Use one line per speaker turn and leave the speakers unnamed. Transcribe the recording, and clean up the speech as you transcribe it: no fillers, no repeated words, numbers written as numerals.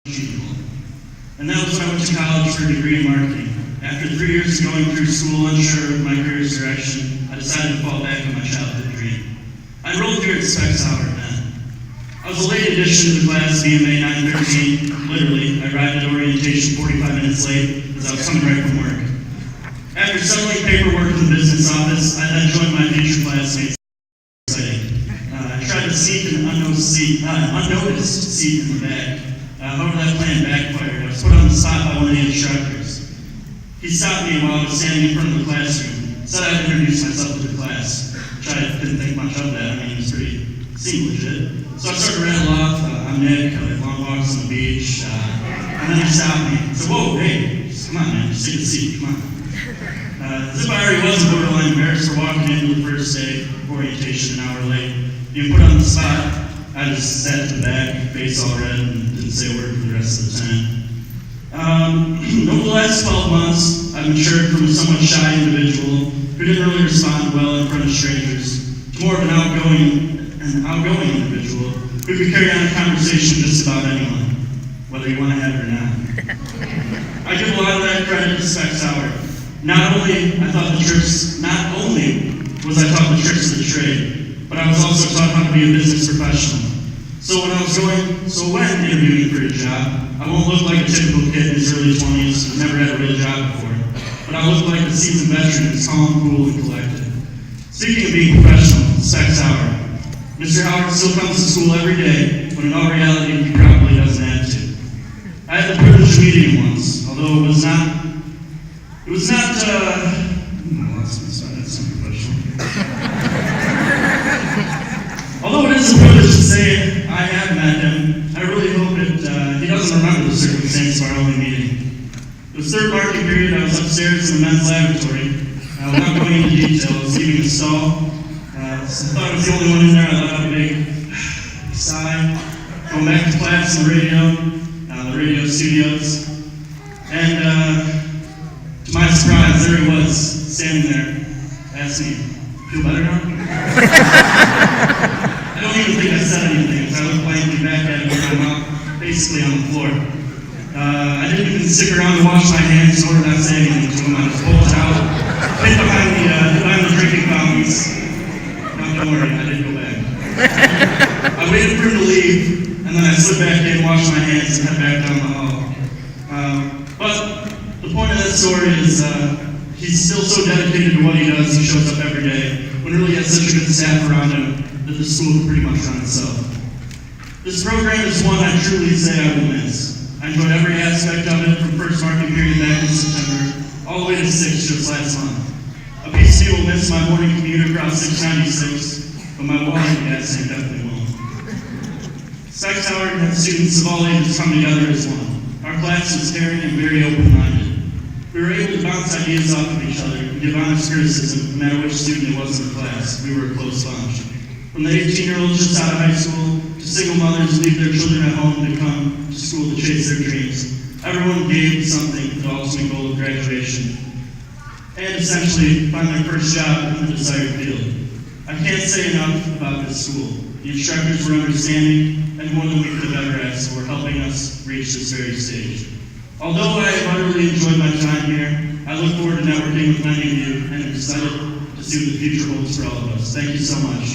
achievable. And that was when I went to college for a degree in marketing. After 3 years of going through school unsure of my career's direction, I decided to fall back on my childhood dream. I enrolled here at Specs Howard then. I was a late addition to the class BMA 913. Literally, I arrived at orientation 45 minutes late as I was coming right from work. After settling paperwork in the business office, I then joined my future classmates. I tried to seek an unnoticed seat in the back. However, that plan backfired. I was put on the spot by one of the instructors. He stopped me while I was standing in front of the classroom, said I'd introduce myself to the class, which I didn't think much of that. I mean, it seemed legit. So I started to rattle off, I'm Nick, I like long walks on the beach, and then he stopped me. I said, whoa, hey, come on, man, just take a seat, come on. As if I already wasn't borderline embarrassed for walking into the first day of orientation an hour late. Being put on the spot, I just sat to the back, face all red, and didn't say a word for the rest of the time. Over the last 12 months, I've matured from a somewhat shy individual who didn't really respond well in front of strangers to more of an outgoing individual who could carry on a conversation with just about anyone, whether you want to have it or not. I give a lot of that credit to Specs Howard. Not only was I taught the tricks of the trade, but I was also taught how to be a business professional. So when interviewing for a job, I won't look like a typical kid in his early 20s who's never had a real job before, but I'll look like a seasoned veteran who's calm, cool, and collected. Speaking of being professional, Specs Howard. Mr. Howard still comes to school every day, when in all reality, he probably doesn't have to. I had the privilege of meeting him once, although it was not, that's unprofessional. Although it is a privilege to say I have met him, I really hope that he doesn't remember the circumstance of our only meeting. It was third marking period. I was upstairs in the men's laboratory. Without going into detail, I was leaving the stall. I thought I was the only one in there. I let out a big sigh. Going back to class on the radio studios. And to my surprise, there he was, standing there, asking me, feel better now? I don't even think I said anything, because I looked blankly back at him with my mouth basically on the floor. I didn't even stick around to wash my hands in order not to say anything to him. I just bolted out, hid behind the drinking fountains. No, don't worry, I didn't go back. I waited for him to leave, and then I slid back in, washed my hands, and head back down the hall. But the point of that story is he's still so dedicated to what he does. He shows up every day, when really he has such a good staff around him that the school can pretty much run itself. This program is one I truly say I will miss. I enjoyed every aspect of it, from first marking period back in September, all the way to 6 just last month. A piece of me will miss my morning commute across 696, but my wallet and gas tank definitely won't. Specs Howard and students of all ages come together as one. Our class was caring and very open-minded. We were able to bounce ideas off of each other and give honest criticism no matter which student it was in the class. We were a close bunch. From the 18-year-olds just out of high school to single mothers who leave their children at home to come to school to chase their dreams, everyone gave something for the ultimate goal of graduation and essentially find their first job in the desired field. I can't say enough about this school. The instructors were understanding and more than we could have ever asked for, helping us reach this very stage. Although I have utterly enjoyed my time here, I look forward to networking with many of you and am excited to see what the future holds for all of us. Thank you so much.